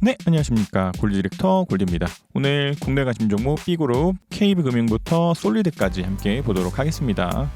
네, 안녕하십니까. 골드 디렉터 골드입니다. 오늘 국내 가심 종목 B그룹, KB금융부터 솔리드까지 함께 보도록 하겠습니다.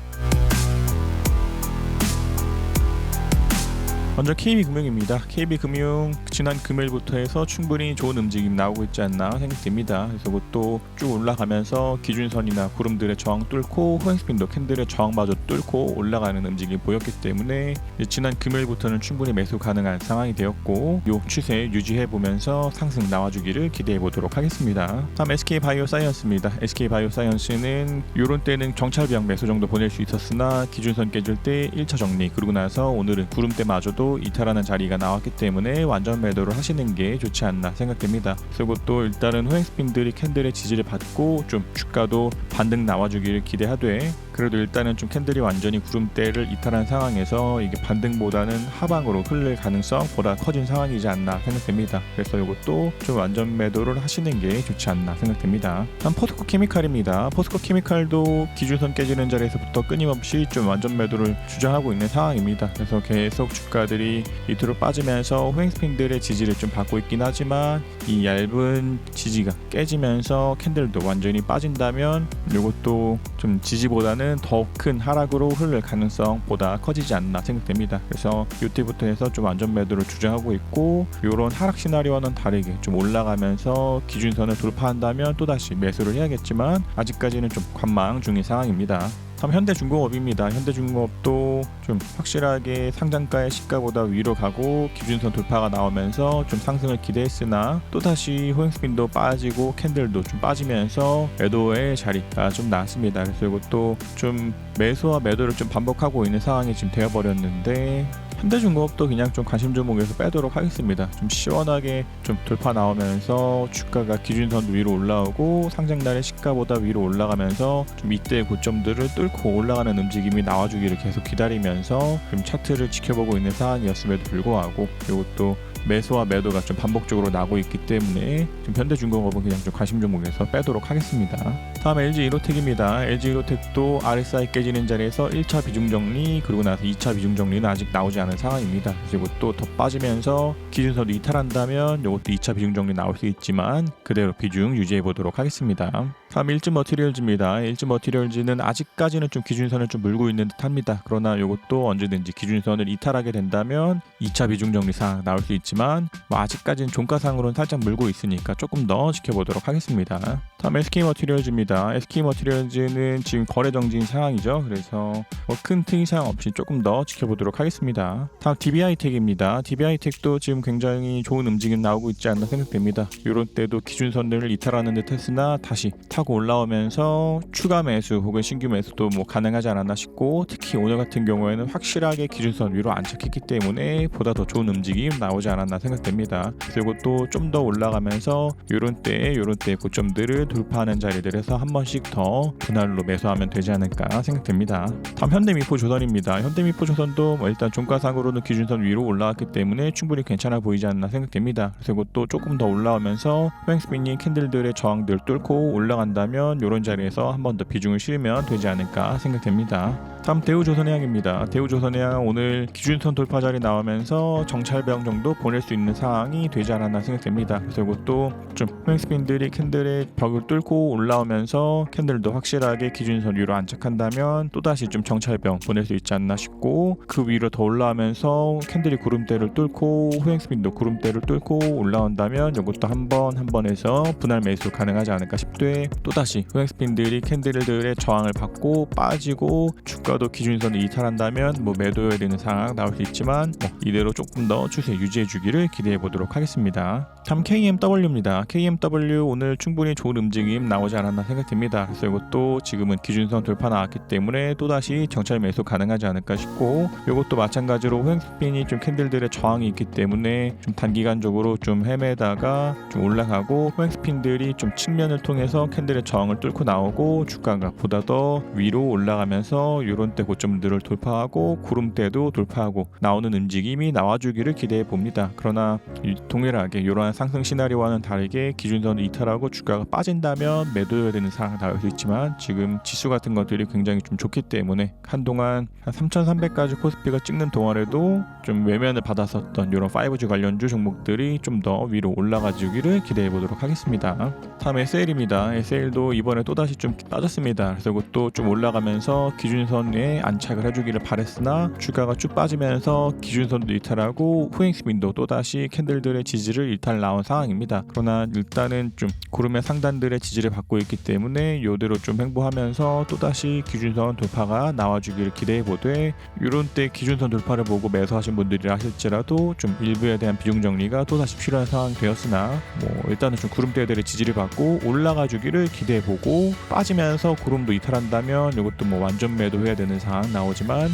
먼저 KB금융입니다. KB금융 지난 금요일부터 해서 충분히 좋은 움직임 나오고 있지 않나 생각됩니다. 그래서 그것도 쭉 올라가면서 기준선이나 구름들의 저항 뚫고 호행스핀도 캔들의 저항마저 뚫고 올라가는 움직임이 보였기 때문에 지난 금요일부터는 충분히 매수 가능한 상황이 되었고 이 추세 유지해보면서 상승 나와주기를 기대해보도록 하겠습니다. 다음 SK바이오사이언스입니다. SK바이오사이언스는 이런 때는 정찰병 매수 정도 보낼 수 있었으나 기준선 깨질 때 1차 정리 그러고 나서 오늘은 구름대마저도 이탈하는 자리가 나왔기 때문에 완전 매도를 하시는 게 좋지 않나 생각됩니다. 그리고 또 일단은 호행스핀들이 캔들의 지지를 받고 좀 주가도 반등 나와주기를 기대하되 그래도 일단은 좀 캔들이 완전히 구름대를 이탈한 상황에서 이게 반등보다는 하방으로 흐를 가능성 보다 커진 상황이지 않나 생각됩니다. 그래서 이것도 좀 완전 매도를 하시는 게 좋지 않나 생각됩니다. 다음 포스코 케미칼입니다. 포스코 케미칼도 기준선 깨지는 자리에서부터 끊임없이 좀 완전 매도를 주장하고 있는 상황입니다. 그래서 계속 주가들이 밑으로 빠지면서 호행스핀들의 지지를 좀 받고 있긴 하지만 이 얇은 지지가 깨지면서 캔들도 완전히 빠진다면 이것도 좀 지지보다는 더 큰 하락으로 흐를 가능성보다 커지지 않나 생각됩니다. 그래서 이때부터 해서 좀 완전 매도를 주장하고 있고 이런 하락 시나리오와는 다르게 좀 올라가면서 기준선을 돌파한다면 또다시 매수를 해야겠지만 아직까지는 좀 관망 중인 상황입니다. 다음 현대중공업입니다. 현대중공업도 좀 확실하게 상장가의 시가보다 위로 가고 기준선 돌파가 나오면서 좀 상승을 기대했으나 또다시 호행스핀도 빠지고 캔들도 좀 빠지면서 매도의 자리가 좀 나왔습니다. 그래서 이것도 좀 매수와 매도를 좀 반복하고 있는 상황이 지금 되어버렸는데 현대중공업도 그냥 좀 관심 종목에서 빼도록 하겠습니다. 좀 시원하게 좀 돌파 나오면서 주가가 기준선 위로 올라오고 상장날의 시가보다 위로 올라가면서 좀 이때 고점들을 뚫고 올라가는 움직임이 나와주기를 계속 기다리면서 좀 차트를 지켜보고 있는 상황이었음에도 불구하고 이것도 매수와 매도가 좀 반복적으로 나고 있기 때문에 좀 현대중공업은 그냥 좀 관심 종목에서 빼도록 하겠습니다. 다음 LG이노텍입니다. LG이노텍도 RSI 깨지는 자리에서 1차 비중 정리 그리고 나서 2차 비중 정리는 아직 나오지 않은 상황입니다. 그리고 또 더 빠지면서 기준선도 이탈한다면 이것도 2차 비중 정리 나올 수 있지만 그대로 비중 유지해 보도록 하겠습니다. 다음 일즈머티리얼즈입니다. 일즈머티리얼즈는 아직까지는 좀 기준선을 좀 물고 있는 듯합니다. 그러나 이것도 언제든지 기준선을 이탈하게 된다면 2차 비중 정리 상황 나올 수 있지만 아직까지는 종가상으로는 살짝 물고 있으니까 조금 더 지켜보도록 하겠습니다. 다음 SK머티리얼즈입니다. SK머티리얼즈는 지금 거래 정지인 상황이죠. 그래서 큰 특이사항 없이 조금 더 지켜보도록 하겠습니다. 다음 DB하이텍입니다. DB하이텍도 지금 굉장히 좋은 움직임 나오고 있지 않나 생각됩니다. 이런 때도 기준선들을 이탈하는 듯 했으나 다시 타고 올라오면서 추가 매수 혹은 신규 매수도 가능하지 않았나 싶고 특히 오늘 같은 경우에는 확실하게 기준선 위로 안착했기 때문에 보다 더 좋은 움직임 나오지 않았나 생각됩니다. 그리고 또 좀 더 올라가면서 이런 때 고점들을 돌파하는 자리들에서 한 번씩 더 분할로 매수하면 되지 않을까 생각됩니다. 다음 현대미포조선입니다. 현대미포조선도 일단 종가상으로는 기준선 위로 올라왔기 때문에 충분히 괜찮아 보이지 않나 생각됩니다. 그리고 또 조금 더 올라오면서 호행스핀이 캔들들의 저항들 뚫고 올라간다면 이런 자리에서 한 번 더 비중을 실으면 되지 않을까 생각됩니다. 다음 대우조선해양입니다. 대우조선해양 오늘 기준선 돌파 자리 나오면서 정찰병 정도 보낼 수 있는 상황이 되지 않았나 생각됩니다. 그래서 이것도 좀 호행스핀들이 캔들의 벽을 뚫고 올라오면서 캔들도 확실하게 기준선 위로 안착한다면 또다시 좀 정찰병 보낼 수 있지 않나 싶고 그 위로 더 올라오면서 캔들이 구름대를 뚫고 호행스핀도 구름대를 뚫고 올라온다면 이것도 한 번에서 분할 매수 가능하지 않을까 싶되 또다시 호행스핀들이 캔들들의 저항을 받고 빠지고 주가도 기준선을 이탈한다면 매도해야 되는 상황 나올 수 있지만 이대로 조금 더 추세 유지해 주기를 기대해 보도록 하겠습니다. 다음 KMW입니다. KMW 오늘 충분히 좋은 움직임 나오지 않았나 생각됩니다. 그래서 이것도 지금은 기준선 돌파 나왔기 때문에 또다시 정찰 매수 가능하지 않을까 싶고 이것도 마찬가지로 호행스핀이 좀 캔들들의 저항이 있기 때문에 좀 단기간적으로 좀 헤매다가 좀 올라가고 호행스핀들이 좀 측면을 통해서 캔들의 저항을 뚫고 나오고 주가가 보다 더 위로 올라가면서 이런 이런 때 고점들을 돌파하고 구름대도 돌파하고 나오는 움직임이 나와주기를 기대해 봅니다. 그러나 동일하게 이러한 상승 시나리오와는 다르게 기준선을 이탈하고 주가가 빠진다면 매도해야 되는 상황이 나올 수 있지만 지금 지수 같은 것들이 굉장히 좀 좋기 때문에 한동안 한 3,300까지 코스피가 찍는 동안에도 좀 외면을 받았었던 이런 5G 관련주 종목들이 좀 더 위로 올라가 주기를 기대해 보도록 하겠습니다. 다음 SL입니다. SL도 이번에 또다시 좀 빠졌습니다. 그래서 이것도 좀 올라가면서 기준선에 안착을 해주기를 바랬으나 주가가 쭉 빠지면서 기준선도 이탈하고 후행 스핀도 또다시 캔들들의 지지를 이탈 나온 상황입니다. 그러나 일단은 좀 구름의 상단들의 지지를 받고 있기 때문에 이대로 좀 횡보하면서 또다시 기준선 돌파가 나와주기를 기대해 보되 이런 때 기준선 돌파를 보고 매수하신 분들이라 하실지라도 좀 일부에 대한 비중 정리가 또다시 필요한 상황이 되었으나 일단은 좀 구름대들의 지지를 받고 올라가 주기를 기대해 보고 빠지면서 구름도 이탈한다면 이것도 완전 매도해야 되는 상황 나오지만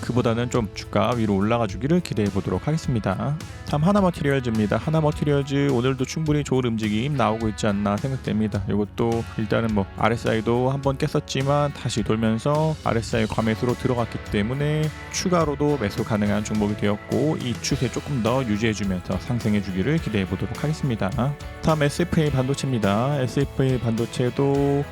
그보다는 좀 주가 위로 올라가 주기를 기대해 보도록 하겠습니다. 다음 하나머티리얼즈입니다. 하나머티리얼즈 오늘도 충분히 좋은 움직임 나오고 있지 않나 생각됩니다. 이것도 일단은 RSI도 한번 깼었지만 다시 돌면서 RSI 과매수로 들어갔기 때문에 추가로도 매수 가능한 종목이 되었고 이 추세 조금 더 유지해주면서 상승해주기를 기대해 보도록 하겠습니다. 다음 SFA 반도체입니다. SFA 반도체도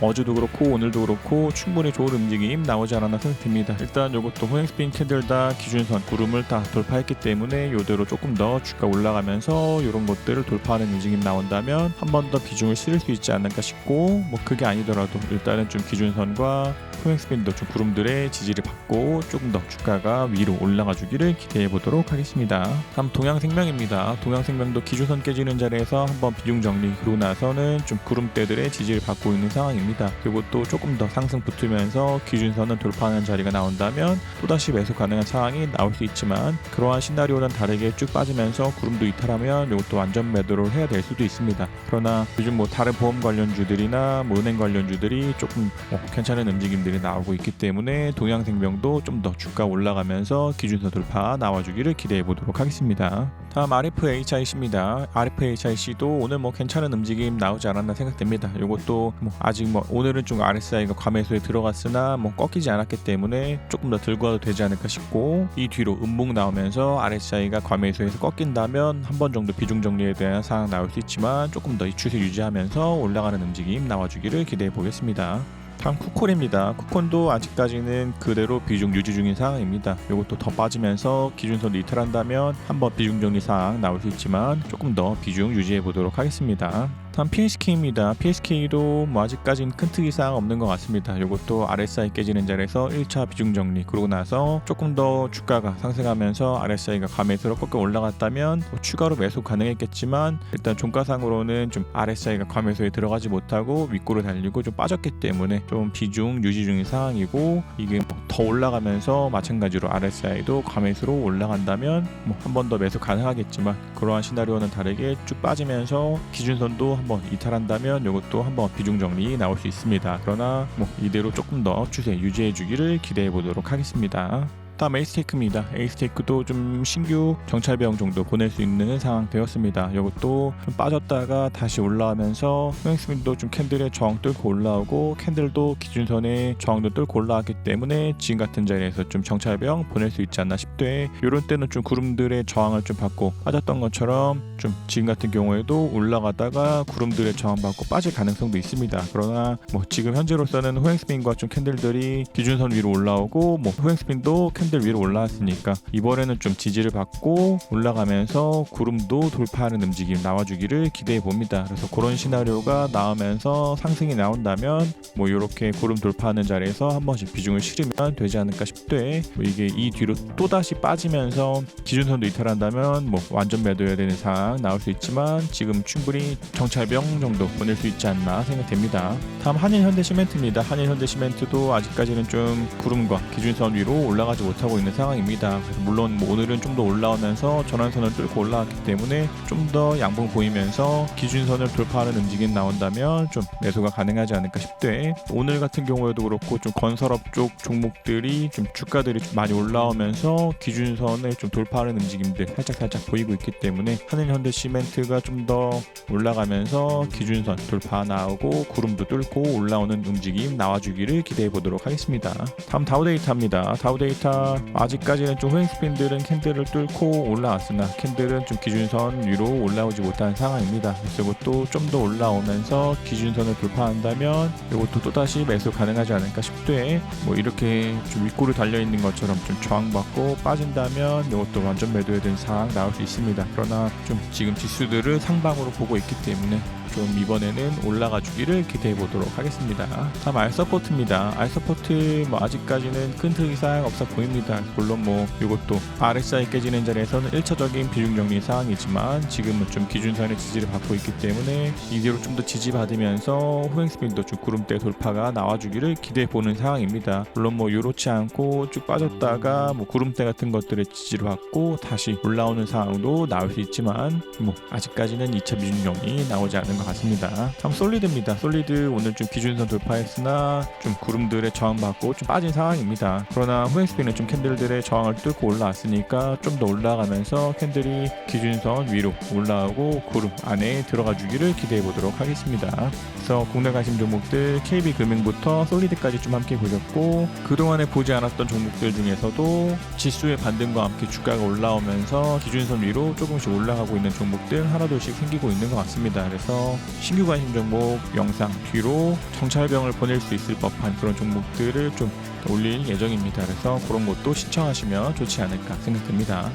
어제도 그렇고 오늘도 그렇고 충분히 좋은 움직임 나오지 않았나 생각됩니다. 일단 이것도 호행스핀 캔들 다 기준선 구름을 다 돌파했기 때문에 이대로 조금 더 주가 올라가면서 이런 것들을 돌파하는 움직임 나온다면 한 번 더 비중을 실을 수 있지 않을까 싶고 그게 아니더라도 일단은 좀 기준선과 호행스핀도 좀 구름들의 지지를 받고 조금 더 주가가 위로 올라가 주기를 기대해 보도록 하겠습니다. 다음 동양생명입니다. 동양생명도 기준선 깨지는 자리에서 한번 비중 정리 그러고 나서는 좀 구름대들의 지지를 받고 있는 상황입니다. 그리고 또 조금 더 상승 붙으면서 기준선을 돌파하는 자리가 나온다면 또다시 매수 가능한 상황이 나올 수 있지만 그러한 시나리오는 다르게 쭉 빠지면서 구름도 이탈하면 이것도 완전 매도를 해야 될 수도 있습니다. 그러나 요즘 다른 보험 관련주들이나 은행 관련주들이 조금 괜찮은 움직임들이 나오고 있기 때문에 동양생명도 좀 더 주가 올라가면서 기준선 돌파 나와주기를 기대해 보도록 하겠습니다. 다음 RFHIC입니다. RFHIC도 오늘 괜찮은 움직임 나오지 않았나 생각됩니다. 이것도 아직 오늘은 좀 RSI가 과매수에 들어갔으나 꺾이지 않았기 때문에 조금 더 들고 와도 되지 않을까 싶고 이 뒤로 음봉 나오면서 RSI가 과매수에서 꺾인다면 한 번 정도 비중 정리에 대한 상황 나올 수 있지만 조금 더 이 추세 유지하면서 올라가는 움직임 나와주기를 기대해 보겠습니다. 다음 쿠콘입니다. 쿠콘도 아직까지는 그대로 비중 유지 중인 상황입니다. 이것도 더 빠지면서 기준선도 이탈한다면 한번 비중 정리 상황 나올 수 있지만 조금 더 비중 유지해 보도록 하겠습니다. 다음 PSK입니다. PSK도 아직까지는 큰 특이사항 없는 것 같습니다. 이것도 RSI 깨지는 자리에서 1차 비중 정리 그러고 나서 조금 더 주가가 상승하면서 RSI가 과매수로 꺾여 올라갔다면 추가로 매수 가능했겠지만 일단 종가상으로는 좀 RSI가 과매수에 들어가지 못하고 윗골을 달리고 좀 빠졌기 때문에 좀 비중 유지 중인 상황이고 이게 더 올라가면서 마찬가지로 RSI도 과매수로 올라간다면 한 번 더 매수 가능하겠지만 그러한 시나리오는 다르게 쭉 빠지면서 기준선도 한번 이탈한다면 이것도 한번 비중 정리 나올 수 있습니다. 그러나 이대로 조금 더 추세 유지해 주기를 기대해 보도록 하겠습니다. 다음 에이스테이크입니다. 에이스테이크도 좀 신규 정찰병 정도 보낼 수 있는 상황 되었습니다. 이것도 좀 빠졌다가 다시 올라오면서 호행스핀도 좀 캔들의 저항 뚫고 올라오고 캔들도 기준선의 저항도 뚫고 올라왔기 때문에 지금 같은 자리에서 좀 정찰병 보낼 수 있지 않나 싶되 이런 때는 좀 구름들의 저항을 좀 받고 빠졌던 것처럼 좀 지금 같은 경우에도 올라가다가 구름들의 저항 받고 빠질 가능성도 있습니다. 그러나 지금 현재로서는 호행스핀과 좀 캔들들이 기준선 위로 올라오고 호행스핀도 캔들 위로 올라왔으니까 이번에는 좀 지지를 받고 올라가면서 구름도 돌파하는 움직임 나와주기를 기대해 봅니다. 그래서 그런 시나리오가 나오면서 상승이 나온다면 이렇게 구름 돌파하는 자리에서 한 번씩 비중을 실으면 되지 않을까 싶되 이게 이 뒤로 또다시 빠지면서 기준선도 이탈한다면 완전 매도해야 되는 상황 나올 수 있지만 지금 충분히 정찰병 정도 보낼 수 있지 않나 생각됩니다. 다음 한일현대시멘트입니다. 한일현대시멘트도 아직까지는 좀 구름과 기준선 위로 올라가지 못하고 있는 상황입니다. 그래서 물론 뭐 오늘은 좀 더 올라오면서 전환선을 뚫고 올라왔기 때문에 좀 더 양봉 보이면서 기준선을 돌파하는 움직임 나온다면 좀 매수가 가능하지 않을까 싶대. 오늘 같은 경우에도 그렇고 좀 건설업 쪽 종목들이 좀 주가들이 좀 많이 올라오면서 기준선을 좀 돌파하는 움직임들 살짝 보이고 있기 때문에 한일현대시멘트가 좀 더 올라가면서 기준선 돌파 나오고 구름도 뚫고 올라오는 움직임 나와주기를 기대해 보도록 하겠습니다. 다음 다우데이터입니다. 다우데이터 아직까지는 좀 호행스핀들은 캔들을 뚫고 올라왔으나 캔들은 좀 기준선 위로 올라오지 못한 상황입니다. 그래서 이것도 좀 더 올라오면서 기준선을 돌파한다면 이것도 또다시 매수 가능하지 않을까 싶되, 뭐 이렇게 좀 윗골이 달려있는 것처럼 좀 저항받고 빠진다면 이것도 완전 매도해야 되는 상황 나올 수 있습니다. 그러나 좀 지금 지수들을 상방으로 보고 있기 때문에 좀 이번에는 올라가 주기를 기대해 보도록 하겠습니다. 다음 알서포트입니다. 알서포트 뭐 아직까지는 큰 특이사항 없어 보입니다. 물론 뭐 이것도 RSI 깨지는 자리에서는 1차적인 비중 정리 사항이지만 지금은 좀 기준선의 지지를 받고 있기 때문에 이대로 좀 더 지지받으면서 호행스핀도 좀 구름대 돌파가 나와주기를 기대해 보는 상황입니다. 물론 뭐 요렇지 않고 쭉 빠졌다가 뭐 구름대 같은 것들의 지지를 받고 다시 올라오는 상황도 나올 수 있지만 뭐 아직까지는 2차 비중 정리 나오지 않은 것 같습니다. 다음 솔리드입니다. 솔리드 오늘 좀 기준선 돌파했으나 좀 구름들의 저항받고 좀 빠진 상황입니다. 그러나 호행스핀은 좀 캔들들의 저항을 뚫고 올라왔으니까 좀 더 올라가면서 캔들이 기준선 위로 올라오고 구름 안에 들어가 주기를 기대해 보도록 하겠습니다. 그래서 국내 관심 종목들 KB금융부터 솔리드까지 좀 함께 보셨고, 그동안에 보지 않았던 종목들 중에서도 지수의 반등과 함께 주가가 올라오면서 기준선 위로 조금씩 올라가고 있는 종목들 하나둘씩 생기고 있는 것 같습니다. 그래서 신규 관심 종목 영상 뒤로 정찰병을 보낼 수 있을 법한 그런 종목들을 좀 올릴 예정입니다. 그래서 그런 것도 신청하시면 좋지 않을까 생각됩니다.